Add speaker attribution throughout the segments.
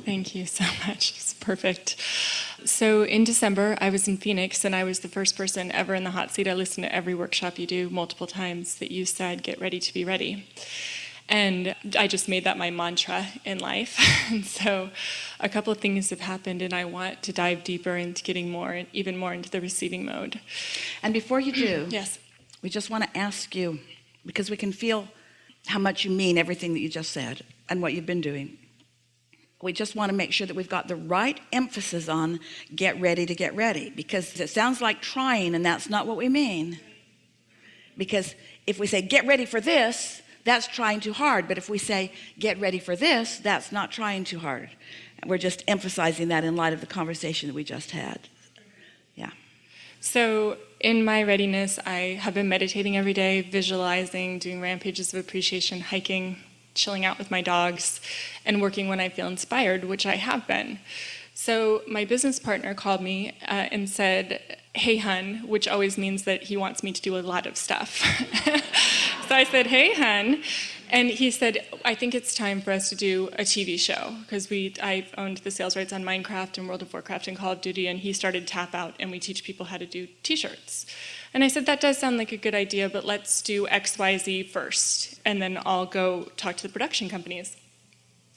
Speaker 1: Thank you so much. It's perfect. So in December, I was in Phoenix, and I was the first person ever in the hot seat. I listened to every workshop you do multiple times that you said, get ready to be ready. And I just made that my mantra in life. And so a couple of things have happened, and I want to dive deeper into getting more, even more into the receiving mode.
Speaker 2: And before you do,
Speaker 1: yes,
Speaker 2: we just want to ask you, because we can feel how much you mean everything that you just said and what you've been doing. We just want to make sure that we've got the right emphasis on get ready to get ready, because it sounds like trying, and that's not what we mean. Because if we say get ready for this, that's trying too hard. But if we say get ready for this, that's not trying too hard. We're just emphasizing that in light of the conversation that we just had. Yeah.
Speaker 1: So in my readiness, I have been meditating every day, visualizing, doing rampages of appreciation, hiking, chilling out with my dogs, and working when I feel inspired, which I have been. So my business partner called me and said, hey, hun, which always means that he wants me to do a lot of stuff. So I said, hey, hun. And he said, I think it's time for us to do a TV show, because I owned the sales rights on Minecraft and World of Warcraft and Call of Duty, and he started Tap Out, and we teach people how to do t-shirts. And I said, that does sound like a good idea, but let's do XYZ first, and then I'll go talk to the production companies.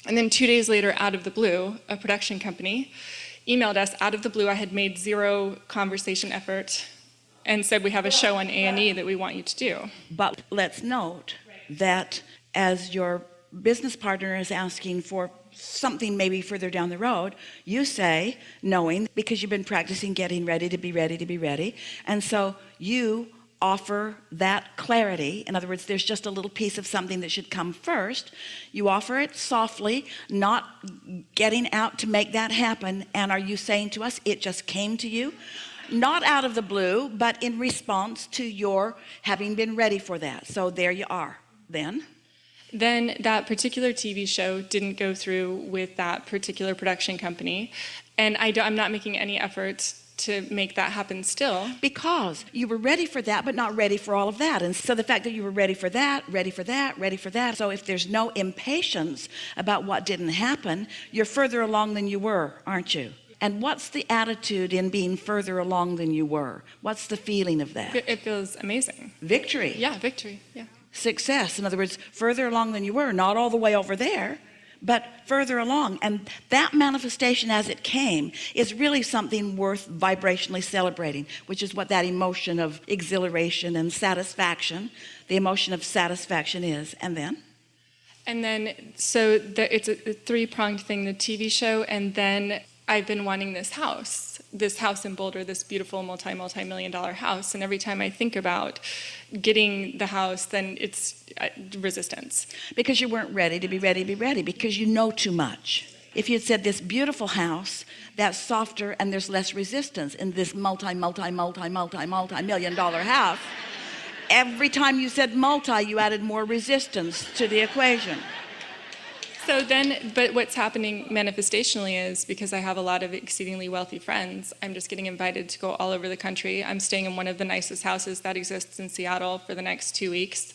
Speaker 1: And then 2 days later, out of the blue, a production company emailed us out of the blue. I had made zero conversation effort and said, we have a show on A&E that we want you to do.
Speaker 2: But let's note that as your business partner is asking for something maybe further down the road, you say, knowing, because you've been practicing getting ready to be ready to be ready, and so you offer that clarity. In other words, there's just a little piece of something that should come first. You offer it softly, not getting out to make that happen. And are you saying to us, it just came to you? Not out of the blue, but in response to your having been ready for that. So there you are. Then
Speaker 1: that particular TV show didn't go through with that particular production company. And I'm not making any effort to make that happen still.
Speaker 2: Because you were ready for that, but not ready for all of that. And so the fact that you were ready for that, ready for that, ready for that. So if there's no impatience about what didn't happen, you're further along than you were, aren't you? And what's the attitude in being further along than you were? What's the feeling of that?
Speaker 1: It feels amazing.
Speaker 2: Victory.
Speaker 1: Yeah, victory. Yeah.
Speaker 2: Success. In other words, further along than you were, not all the way over there, but further along. And that manifestation as it came is really something worth vibrationally celebrating, which is what that emotion of exhilaration and satisfaction, the emotion of satisfaction is. And then
Speaker 1: so it's a three-pronged thing, the TV show, and then I've been wanting this house in Boulder, this beautiful multi-million-dollar house. And every time I think about getting the house, then it's resistance.
Speaker 2: Because you weren't ready to be ready to be ready, because you know too much. If you had said this beautiful house, that's softer and there's less resistance in this multi-million-dollar house. Every time you said multi, you added more resistance to the equation.
Speaker 1: So then, but what's happening manifestationally is, because I have a lot of exceedingly wealthy friends, I'm just getting invited to go all over the country. I'm staying in one of the nicest houses that exists in Seattle for the next 2 weeks.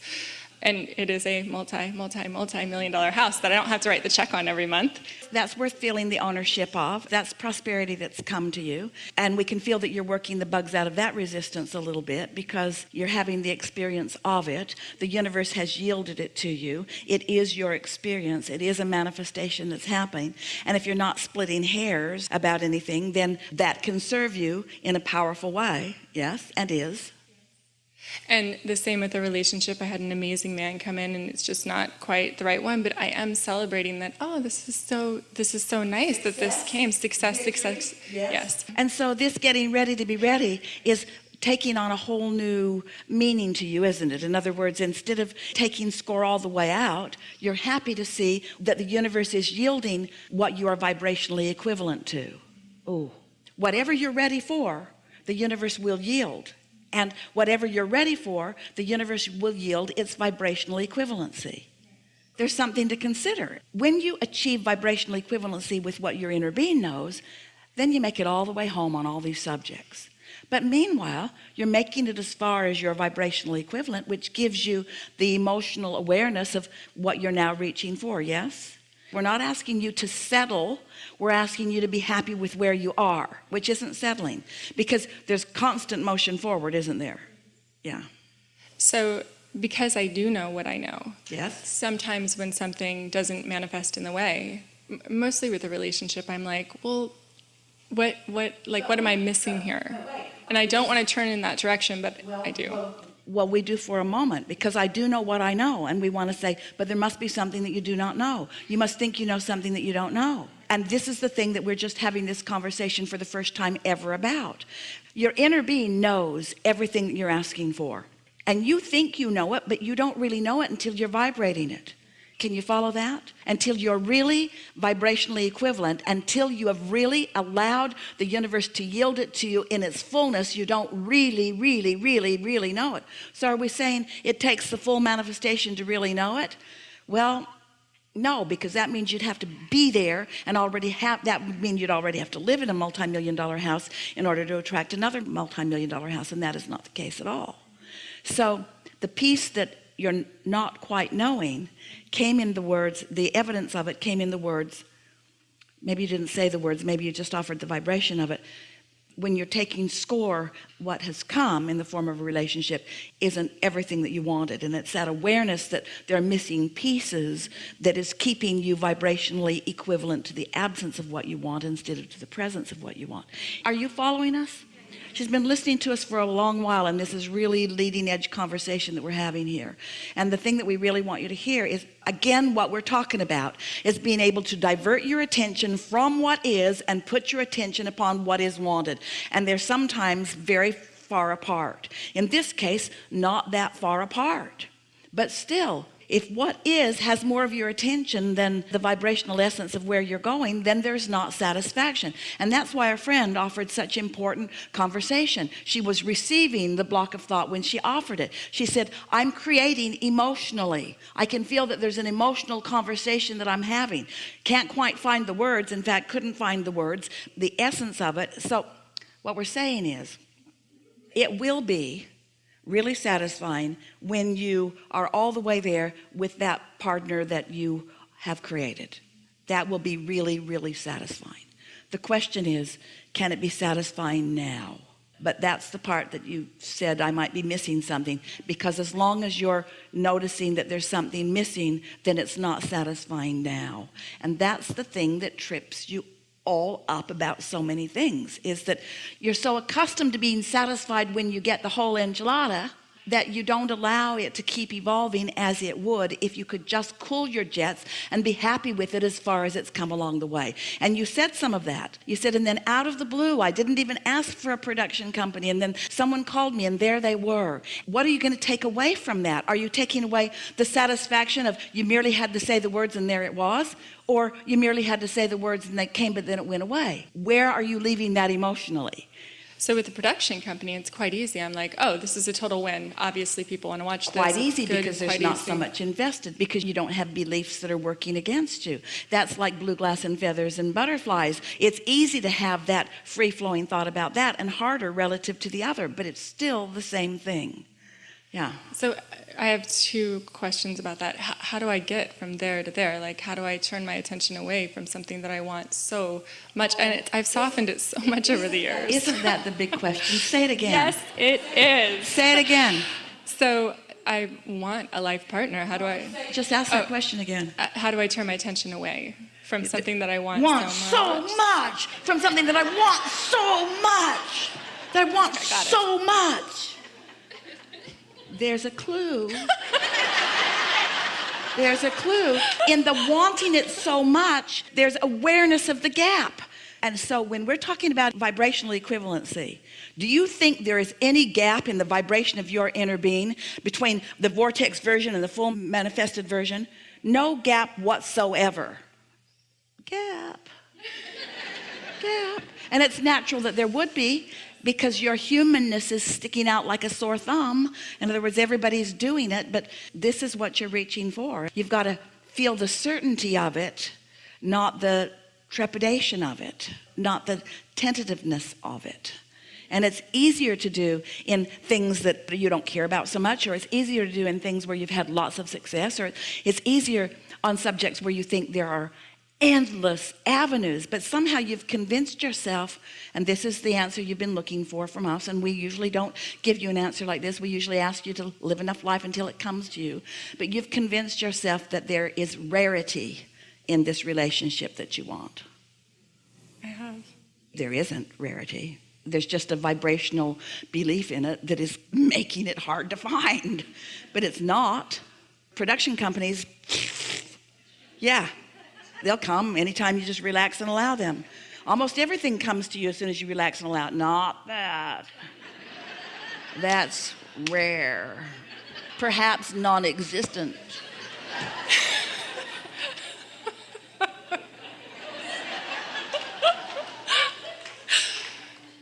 Speaker 1: And it is a multi-million-dollar house that I don't have to write the check on every month.
Speaker 2: That's worth feeling the ownership of. That's prosperity that's come to you. And we can feel that you're working the bugs out of that resistance a little bit, because you're having the experience of it. The universe has yielded it to you. It is your experience. It is a manifestation that's happening. And if you're not splitting hairs about anything, then that can serve you in a powerful way. Yes, and is.
Speaker 1: And the same with the relationship. I had an amazing man come in, and it's just not quite the right one, but I am celebrating that, this is so nice that this came. Success. Yes.
Speaker 2: And so this getting ready to be ready is taking on a whole new meaning to you, isn't it? In other words, instead of taking score all the way out, you're happy to see that the universe is yielding what you are vibrationally equivalent to. Oh, whatever you're ready for, the universe will yield. And whatever you're ready for, the universe will yield its vibrational equivalency. There's something to consider. When you achieve vibrational equivalency with what your inner being knows, then you make it all the way home on all these subjects. But meanwhile, you're making it as far as your vibrational equivalent, which gives you the emotional awareness of what you're now reaching for, yes? We're not asking you to settle. We're asking you to be happy with where you are, which isn't settling, because there's constant motion forward, isn't there? Yeah.
Speaker 1: So because I do know what I know,
Speaker 2: Yes.
Speaker 1: sometimes when something doesn't manifest in the way, mostly with a relationship, I'm like, well, what am I missing here? And I don't want to turn in that direction, but I do.
Speaker 2: Well, we do for a moment, because I do know what I know, and we want to say, but there must be something that you do not know. You must think you know something that you don't know. And this is the thing that we're just having this conversation for the first time ever about. Your inner being knows everything that you're asking for, and you think you know it, but you don't really know it until you're vibrating it. Can you follow that? Until you're really vibrationally equivalent, until you have really allowed the universe to yield it to you in its fullness, you don't really know it. So are we saying it takes the full manifestation to really know it? Well, no, because that means you'd have to be there and already have, that would mean you'd already have to live in a multi-million-dollar house in order to attract another multi-million-dollar house, and that is not the case at all. So the piece that you're not quite knowing came in the words, the evidence of it came in the words, maybe you didn't say the words, maybe you just offered the vibration of it. When you're taking score, what has come in the form of a relationship isn't everything that you wanted, and it's that awareness that there are missing pieces that is keeping you vibrationally equivalent to the absence of what you want instead of to the presence of what you want. Are you following us? She's been listening to us for a long while, and this is really leading edge conversation that we're having here. And the thing that we really want you to hear is, again, what we're talking about is being able to divert your attention from what is and put your attention upon what is wanted. And they're sometimes very far apart. In this case, not that far apart. But still, if what is has more of your attention than the vibrational essence of where you're going, then there's not satisfaction. And that's why our friend offered such important conversation. She was receiving the block of thought when she offered it. She said, I'm creating emotionally. I can feel that there's an emotional conversation that I'm having. Can't quite find the words. In fact, couldn't find the words, the essence of it. So what we're saying is, it will be really satisfying when you are all the way there with that partner that you have created. That will be really satisfying. The question is, can it be satisfying now? But that's the part that you said I might be missing something, because as long as you're noticing that there's something missing, then it's not satisfying now. And that's the thing that trips you all up about so many things, is that you're so accustomed to being satisfied when you get the whole enchilada that you don't allow it to keep evolving as it would if you could just cool your jets and be happy with it as far as it's come along the way. And you said some of that. You said, and then out of the blue, I didn't even ask for a production company, and then someone called me and there they were. What are you going to take away from that? Are you taking away the satisfaction of you merely had to say the words and there it was? Or you merely had to say the words and they came but then it went away? Where are you leaving that emotionally?
Speaker 1: So with the production company, it's quite easy. I'm like, oh, this is a total win. Obviously, people want to watch this.
Speaker 2: Quite easy,
Speaker 1: Good,
Speaker 2: because there's
Speaker 1: quite
Speaker 2: not
Speaker 1: easy.
Speaker 2: so much invested, because you don't have beliefs that are working against you. That's like blue glass and feathers and butterflies. It's easy to have that free-flowing thought about that, and harder relative to the other, but it's still the same thing. Yeah.
Speaker 1: So I have two questions about that. How do I get from there to there? Like, how do I turn my attention away from something that I want so much? And I've softened it so much over the years.
Speaker 2: Isn't that the big question? Say it again.
Speaker 1: Yes, it is.
Speaker 2: Say it again.
Speaker 1: So I want a life partner. How do I?
Speaker 2: Just ask that question again.
Speaker 1: How do I turn my attention away from something that I want
Speaker 2: so much? From something that I want so much. That I want so much. There's a clue. There's a clue. In the wanting it so much, there's awareness of the gap. And so when we're talking about vibrational equivalency, do you think there is any gap in the vibration of your inner being between the vortex version and the full manifested version? No gap whatsoever. Gap. And it's natural that there would be, because your humanness is sticking out like a sore thumb. In other words, everybody's doing it, but this is what you're reaching for. You've got to feel the certainty of it, not the trepidation of it, not the tentativeness of it. And it's easier to do in things that you don't care about so much, or it's easier to do in things where you've had lots of success, or it's easier on subjects where you think there are endless avenues, but somehow you've convinced yourself, and this is the answer you've been looking for from us, and we usually don't give you an answer like this. We usually ask you to live enough life until it comes to you, but you've convinced yourself that there is rarity in this relationship that you want.
Speaker 1: I have.
Speaker 2: There isn't rarity. There's just a vibrational belief in it that is making it hard to find, but it's not. Production companies, yeah, they'll come anytime you just relax and allow them. Almost everything comes to you as soon as you relax and allow it. Not that. That's rare. Perhaps non-existent.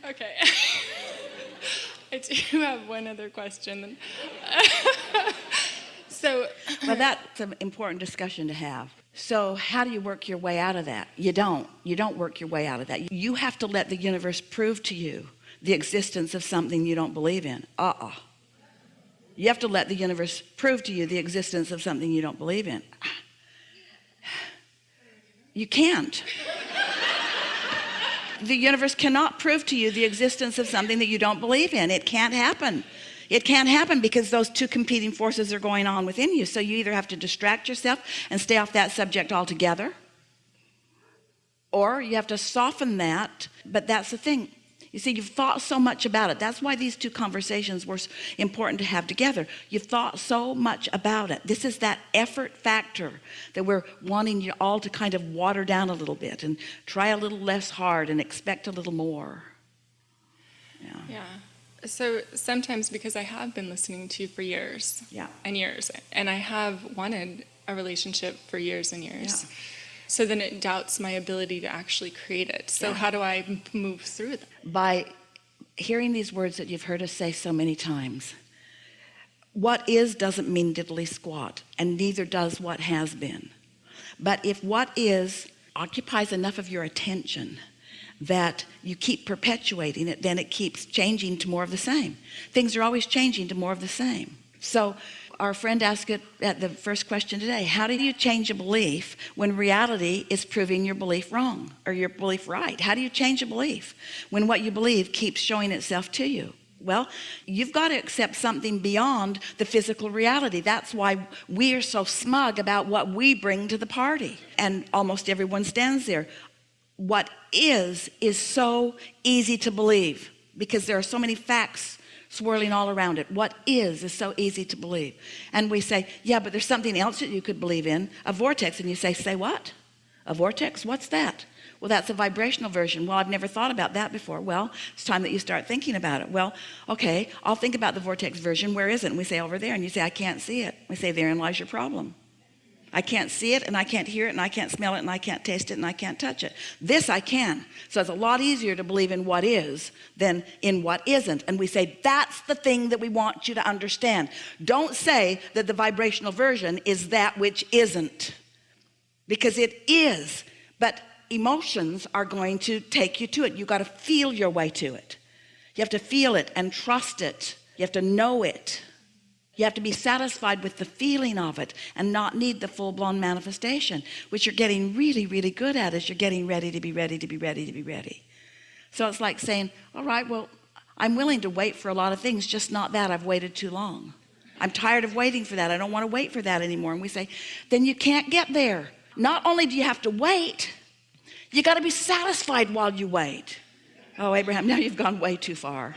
Speaker 1: Okay. I do have one other question.
Speaker 2: Well, that's an important discussion to have. So how do you work your way out of that? You don't work your way out of that. You have to let the universe prove to you the existence of something you don't believe in. You have to let the universe prove to you the existence of something you don't believe in. You can't. The universe cannot prove to you the existence of something that you don't believe in. It can't happen. It can't happen because those two competing forces are going on within you. So you either have to distract yourself and stay off that subject altogether, or you have to soften that. But that's the thing. You see, you've thought so much about it. That's why these two conversations were important to have together. You've thought so much about it. This is that effort factor that we're wanting you all to kind of water down a little bit and try a little less hard and expect a little more.
Speaker 1: Yeah. So sometimes, because I have been listening to you for years and years, and I have wanted a relationship for years and years, so then it doubts my ability to actually create it. So how do I move through that?
Speaker 2: By hearing these words that you've heard us say so many times. What is doesn't mean diddly squat, and neither does what has been. But if what is occupies enough of your attention that you keep perpetuating it, then it keeps changing to more of the same. Things are always changing to more of the same. So our friend asked it at the first question today, how do you change a belief when reality is proving your belief wrong or your belief right? How do you change a belief when what you believe keeps showing itself to you? Well, you've got to accept something beyond the physical reality. That's why we are so smug about what we bring to the party. And almost everyone stands there. What is so easy to believe because there are so many facts swirling all around it. What is so easy to believe. And we say, yeah, but there's something else that you could believe in, a vortex. And you say what? A vortex? What's that? Well, that's a vibrational version. Well, I've never thought about that before. Well, it's time that you start thinking about it. Well, okay, I'll think about the vortex version. Where is it? And we say, over there. And you say, I can't see it. We say, therein lies your problem. I can't see it, and I can't hear it, and I can't smell it, and I can't taste it, and I can't touch it. This I can. So it's a lot easier to believe in what is than in what isn't. And we say, that's the thing that we want you to understand. Don't say that the vibrational version is that which isn't, because it is. But emotions are going to take you to it. You've got to feel your way to it. You have to feel it and trust it. You have to know it. You have to be satisfied with the feeling of it and not need the full-blown manifestation, which you're getting really, really good at as you're getting ready to be ready to be ready to be ready. So it's like saying, all right, well, I'm willing to wait for a lot of things, just not that. I've waited too long. I'm tired of waiting for that. I don't want to wait for that anymore. And we say, then you can't get there. Not only do you have to wait, you got to be satisfied while you wait. Oh, Abraham, now you've gone way too far.